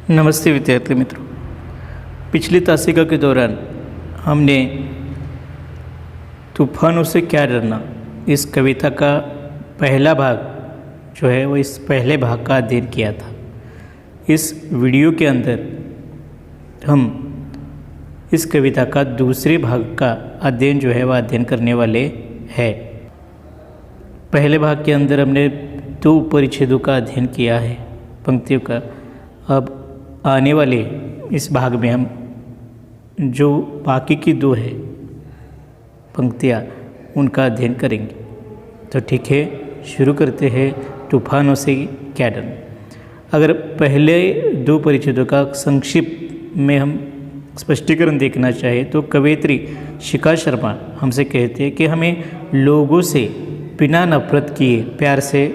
नमस्ते विद्यार्थी मित्रों। पिछली तासिका के दौरान हमने तूफानों से क्या डरना इस कविता का पहला भाग जो है वो इस पहले भाग का अध्ययन किया था। इस वीडियो के अंदर हम इस कविता का दूसरे भाग का अध्ययन जो है वह अध्ययन करने वाले हैं। पहले भाग के अंदर हमने 2 परिच्छेदों का अध्ययन किया है, पंक्तियों का। अब आने वाले इस भाग में हम जो बाकी की 2 है पंक्तियाँ उनका अध्ययन करेंगे। तो ठीक है, शुरू करते हैं तूफानों से क्या डरना। अगर पहले 2 परिच्छेदों का संक्षिप्त में हम स्पष्टीकरण देखना चाहें तो कवयित्री शिखा शर्मा हमसे कहते हैं कि हमें लोगों से बिना नफरत किए प्यार से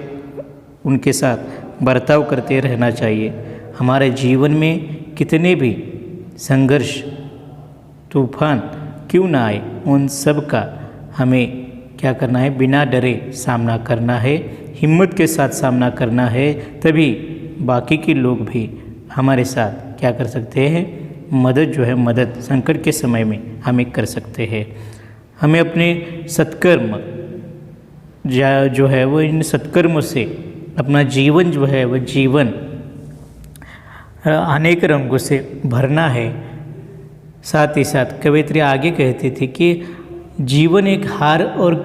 उनके साथ बर्ताव करते रहना चाहिए। हमारे जीवन में कितने भी संघर्ष तूफान क्यों ना आए, उन सब का हमें क्या करना है, बिना डरे सामना करना है, हिम्मत के साथ सामना करना है। तभी बाकी के लोग भी हमारे साथ क्या कर सकते हैं, मदद जो है मदद संकट के समय में हमें कर सकते हैं। हमें अपने सत्कर्म जो है वो इन सत्कर्मों से अपना जीवन जो है वह जीवन अनेक रंगों से भरना है। साथ ही साथ कवयित्री आगे कहती थी कि जीवन एक हार और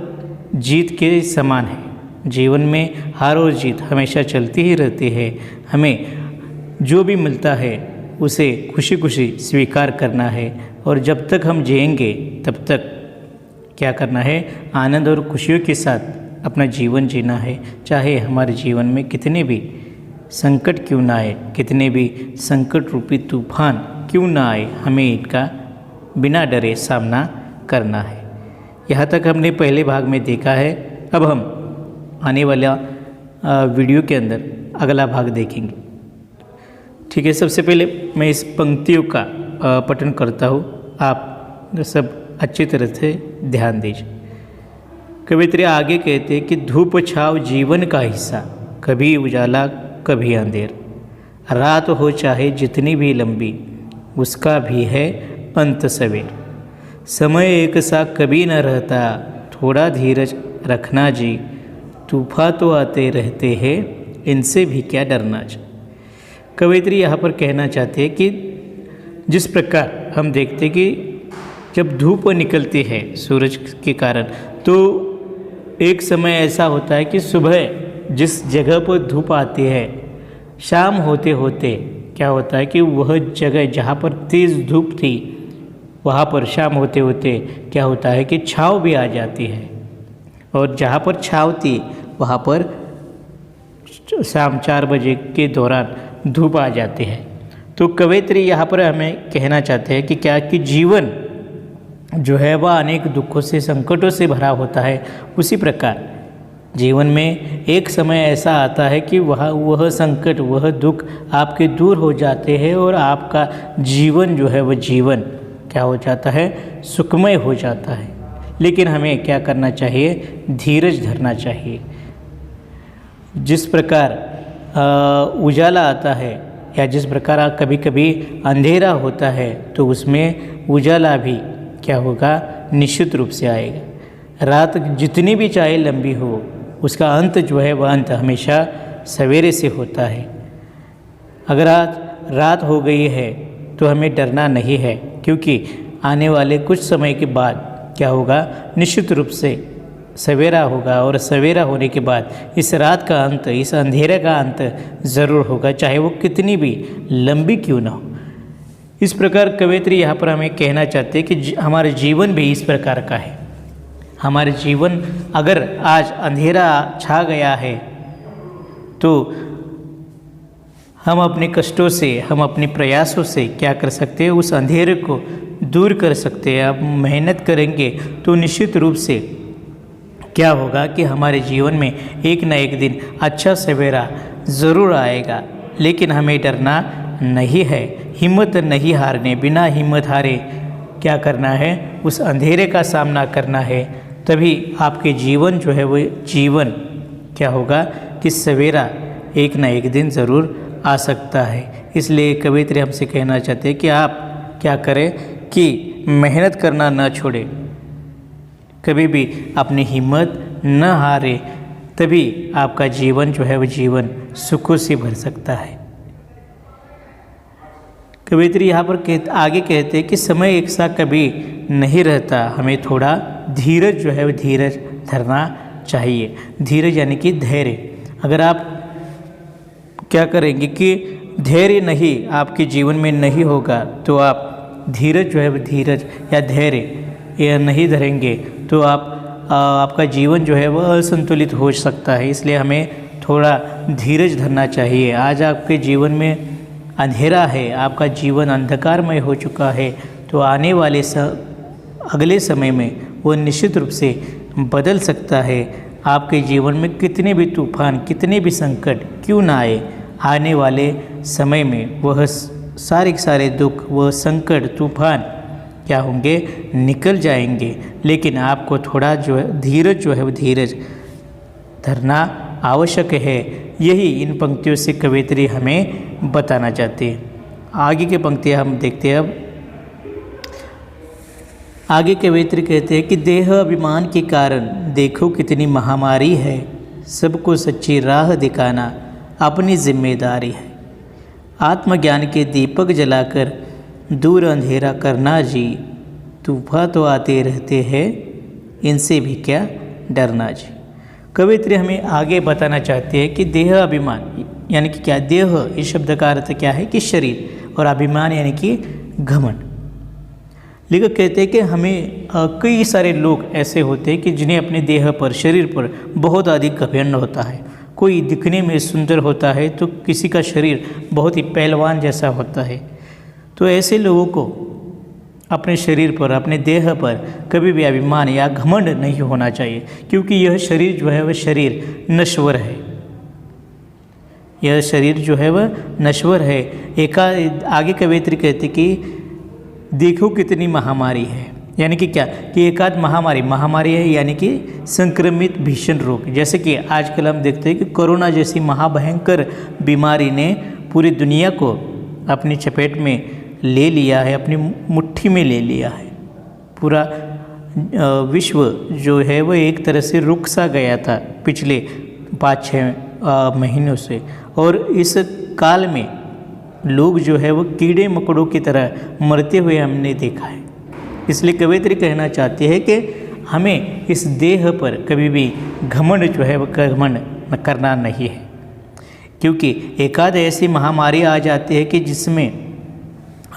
जीत के समान है। जीवन में हार और जीत हमेशा चलती ही रहती है। हमें जो भी मिलता है उसे खुशी खुशी स्वीकार करना है और जब तक हम जिएंगे तब तक क्या करना है, आनंद और खुशियों के साथ अपना जीवन जीना है। चाहे हमारे जीवन में कितने भी संकट क्यों ना आए, कितने भी संकट रूपी तूफान क्यों ना आए, हमें इनका बिना डरे सामना करना है। यहाँ तक हमने पहले भाग में देखा है। अब हम आने वाला वीडियो के अंदर अगला भाग देखेंगे। ठीक है, सबसे पहले मैं इस पंक्तियों का पठन करता हूँ, आप सब अच्छी तरह से ध्यान दीजिए। कवयित्री आगे कहते हैं कि धूप छाव जीवन का हिस्सा, कभी उजाला कभी अंधेर, रात हो चाहे जितनी भी लंबी उसका भी है अंत सवेर। समय एक सा कभी न रहता, थोड़ा धीरज रखना जी, तूफान तो आते रहते हैं इनसे भी क्या डरना जी। कवयित्री यहाँ पर कहना चाहते हैं कि जिस प्रकार हम देखते कि जब धूप निकलती है सूरज के कारण, तो एक समय ऐसा होता है कि सुबह जिस जगह पर धूप आती है, शाम होते होते क्या होता है कि वह जगह जहाँ पर तेज़ धूप थी वहाँ पर शाम होते होते क्या होता है कि छाँव भी आ जाती है, और जहाँ पर छाँव थी वहाँ पर शाम 4 बजे के दौरान धूप आ जाती है। तो कवयित्री यहाँ पर हमें कहना चाहते हैं कि क्या कि जीवन जो है वह अनेक दुखों से संकटों से भरा होता है। उसी प्रकार जीवन में एक समय ऐसा आता है कि वह संकट वह दुख आपके दूर हो जाते हैं और आपका जीवन जो है वह जीवन क्या हो जाता है, सुखमय हो जाता है। लेकिन हमें क्या करना चाहिए, धीरज धरना चाहिए। जिस प्रकार उजाला आता है या जिस प्रकार कभी कभी अंधेरा होता है, तो उसमें उजाला भी क्या होगा, निश्चित रूप से आएगा। रात जितनी भी चाहे लंबी हो, उसका अंत जो है वह अंत हमेशा सवेरे से होता है। अगर आज रात हो गई है तो हमें डरना नहीं है, क्योंकि आने वाले कुछ समय के बाद क्या होगा, निश्चित रूप से सवेरा होगा, और सवेरा होने के बाद इस रात का अंत, इस अंधेरे का अंत ज़रूर होगा, चाहे वो कितनी भी लंबी क्यों ना हो। इस प्रकार कवयित्री यहाँ पर हमें कहना चाहते हैं कि हमारे जीवन भी इस प्रकार का है। हमारे जीवन अगर आज अंधेरा छा गया है तो हम अपने कष्टों से, हम अपने प्रयासों से क्या कर सकते हैं, उस अंधेरे को दूर कर सकते हैं। अब मेहनत करेंगे तो निश्चित रूप से क्या होगा कि हमारे जीवन में एक न एक दिन अच्छा सवेरा ज़रूर आएगा। लेकिन हमें डरना नहीं है, हिम्मत नहीं हारने, बिना हिम्मत हारे क्या करना है, उस अंधेरे का सामना करना है। तभी आपके जीवन जो है वो जीवन क्या होगा कि सवेरा एक ना एक दिन ज़रूर आ सकता है। इसलिए कवित्री हमसे कहना चाहते हैं कि आप क्या करें कि मेहनत करना न छोड़ें, कभी भी अपनी हिम्मत न हारे, तभी आपका जीवन जो है वो जीवन सुखों से भर सकता है। कवित्री यहाँ पर आगे कहते हैं कि समय एक सा कभी नहीं रहता, हमें थोड़ा धीरज जो है वो धीरज धरना चाहिए। धीरज यानी कि धैर्य। अगर आप क्या करेंगे कि धैर्य नहीं आपके जीवन में नहीं होगा तो आप धीरज जो है वो धीरज या धैर्य यह नहीं धरेंगे तो आपका जीवन जो है वह असंतुलित हो सकता है। इसलिए हमें थोड़ा धीरज धरना चाहिए। आज आपके जीवन में अंधेरा है, आपका जीवन अंधकारमय हो चुका है, तो आने वाले अगले समय में वो निश्चित रूप से बदल सकता है। आपके जीवन में कितने भी तूफान, कितने भी संकट क्यों ना आए, आने वाले समय में वह सारे दुख, वह संकट, तूफान क्या होंगे, निकल जाएंगे। लेकिन आपको थोड़ा जो है धीरज जो है वो धीरज धरना आवश्यक है। यही इन पंक्तियों से कवित्री हमें बताना चाहती है। आगे की पंक्तियाँ हम देखते हैं। अब आगे कवित्री कहते हैं कि देह अभिमान के कारण देखो कितनी महामारी है, सबको सच्ची राह दिखाना अपनी जिम्मेदारी है। आत्मज्ञान के दीपक जलाकर दूर अंधेरा करना जी, तूफान तो आते रहते हैं, इनसे भी क्या डरना जी। कवित्री हमें आगे बताना चाहते हैं कि देह अभिमान यानी कि क्या, देह इस शब्द का अर्थ क्या है कि शरीर, और अभिमान यानी कि घमंड। लेखक कहते हैं कि हमें कई सारे लोग ऐसे होते हैं कि जिन्हें अपने देह पर, शरीर पर बहुत अधिक घमंड होता है। कोई दिखने में सुंदर होता है तो किसी का शरीर बहुत ही पहलवान जैसा होता है। तो ऐसे लोगों को अपने शरीर पर, अपने देह पर कभी भी अभिमान या घमंड नहीं होना चाहिए, क्योंकि यह शरीर जो है वह शरीर नश्वर है। यह शरीर जो है वह नश्वर है। आगे कवित्री कहते कि देखो कितनी महामारी है, यानी कि क्या कि एकाध महामारी है, यानी कि संक्रमित भीषण रोग। जैसे कि आजकल हम देखते हैं कि कोरोना जैसी महाभयंकर बीमारी ने पूरी दुनिया को अपनी चपेट में ले लिया है, अपनी मुट्ठी में ले लिया है। पूरा विश्व जो है वह एक तरह से रुक सा गया था पिछले 5-6 महीनों से, और इस काल में लोग जो है वो कीड़े मकोड़ों की तरह मरते हुए हमने देखा है। इसलिए कवित्री कहना चाहती है कि हमें इस देह पर कभी भी घमंड जो है वह घमंड करना नहीं है, क्योंकि एकाध ऐसी महामारी आ जाती है कि जिसमें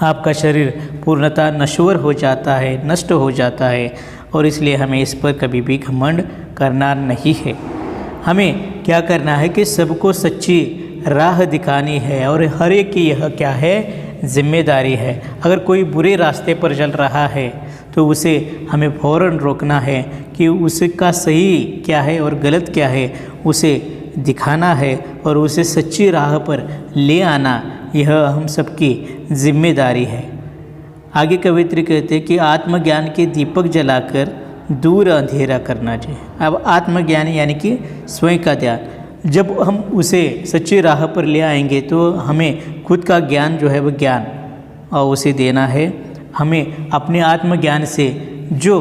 आपका शरीर पूर्णतः नश्वर हो जाता है, नष्ट हो जाता है, और इसलिए हमें इस पर कभी भी घमंड करना नहीं है। हमें क्या करना है कि सबको सच्ची राह दिखानी है, और हर एक की यह क्या है, जिम्मेदारी है। अगर कोई बुरे रास्ते पर चल रहा है तो उसे हमें फ़ौरन रोकना है कि उसका सही क्या है और गलत क्या है, उसे दिखाना है और उसे सच्ची राह पर ले आना, यह हम सबकी जिम्मेदारी है। आगे कवित्री कहते हैं कि आत्मज्ञान के दीपक जलाकर दूर अंधेरा करना चाहिए। अब आत्मज्ञान यानी कि स्वयं का ध्यान, जब हम उसे सच्ची राह पर ले आएंगे तो हमें खुद का ज्ञान जो है वह ज्ञान और उसे देना है। हमें अपने आत्मज्ञान से जो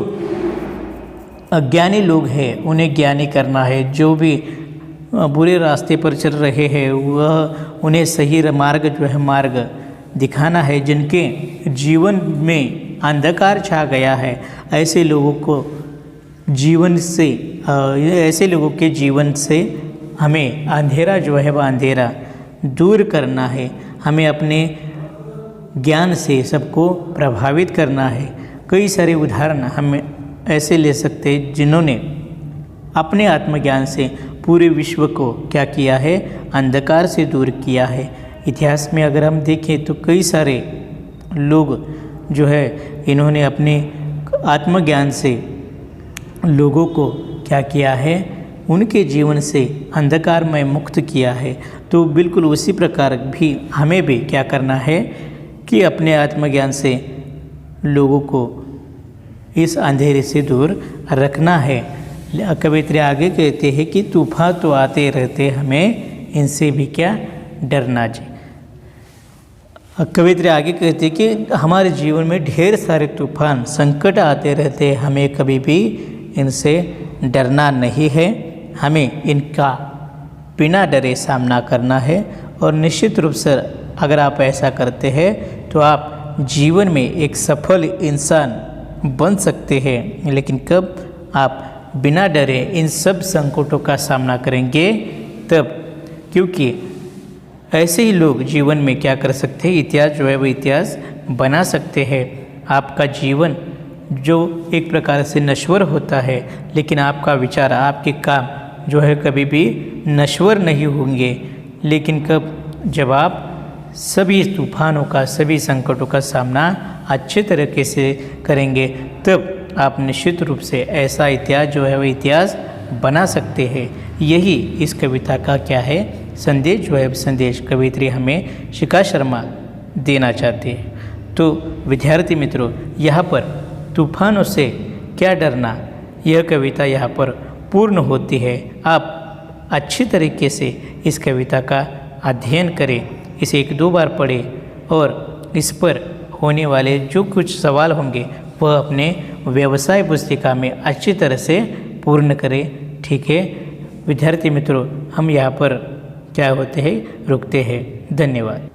अज्ञानी लोग हैं उन्हें ज्ञानी करना है। जो भी बुरे रास्ते पर चल रहे हैं वह उन्हें सही मार्ग जो है मार्ग दिखाना है। जिनके जीवन में अंधकार छा गया है, ऐसे लोगों को जीवन से ऐसे लोगों के जीवन से हमें अंधेरा जो है वह अंधेरा दूर करना है। हमें अपने ज्ञान से सबको प्रभावित करना है। कई सारे उदाहरण हम ऐसे ले सकते हैं जिन्होंने अपने आत्मज्ञान से पूरे विश्व को क्या किया है, अंधकार से दूर किया है। इतिहास में अगर हम देखें तो कई सारे लोग जो है इन्होंने अपने आत्मज्ञान से लोगों को क्या किया है, उनके जीवन से अंधकार में मुक्त किया है। तो बिल्कुल उसी प्रकार भी हमें भी क्या करना है कि अपने आत्मज्ञान से लोगों को इस अंधेरे से दूर रखना है। कवित्री आगे कहते हैं कि तूफान तो आते रहते, हमें इनसे भी क्या डरना जी। कवित्री आगे कहती कि हमारे जीवन में ढेर सारे तूफान संकट आते रहते हैं, हमें कभी भी इनसे डरना नहीं है, हमें इनका बिना डरे सामना करना है। और निश्चित रूप से अगर आप ऐसा करते हैं तो आप जीवन में एक सफल इंसान बन सकते हैं। लेकिन कब आप बिना डरे इन सब संकटों का सामना करेंगे तब, क्योंकि ऐसे ही लोग जीवन में क्या कर सकते हैं, इतिहास जो है वो इतिहास बना सकते हैं। आपका जीवन जो एक प्रकार से नश्वर होता है, लेकिन आपका विचार, आपके काम जो है कभी भी नश्वर नहीं होंगे। लेकिन कब, जब आप सभी तूफानों का, सभी संकटों का सामना अच्छे तरीके से करेंगे, तब आप निश्चित रूप से ऐसा इतिहास जो है वो इतिहास बना सकते हैं। यही इस कविता का क्या है, संदेश जो है, संदेश कवित्री हमें शिखा शर्मा देना चाहते हैं। तो विद्यार्थी मित्रों, यहाँ पर तूफानों से क्या डरना, यह कविता यहाँ पर पूर्ण होती है। आप अच्छी तरीके से इस कविता का अध्ययन करें, इसे 1-2 बार पढ़ें और इस पर होने वाले जो कुछ सवाल होंगे वह अपने व्यवसाय पुस्तिका में अच्छी तरह से पूर्ण करें। ठीक है विद्यार्थी मित्रों, हम यहाँ पर क्या होते हैं, रुकते हैं। धन्यवाद।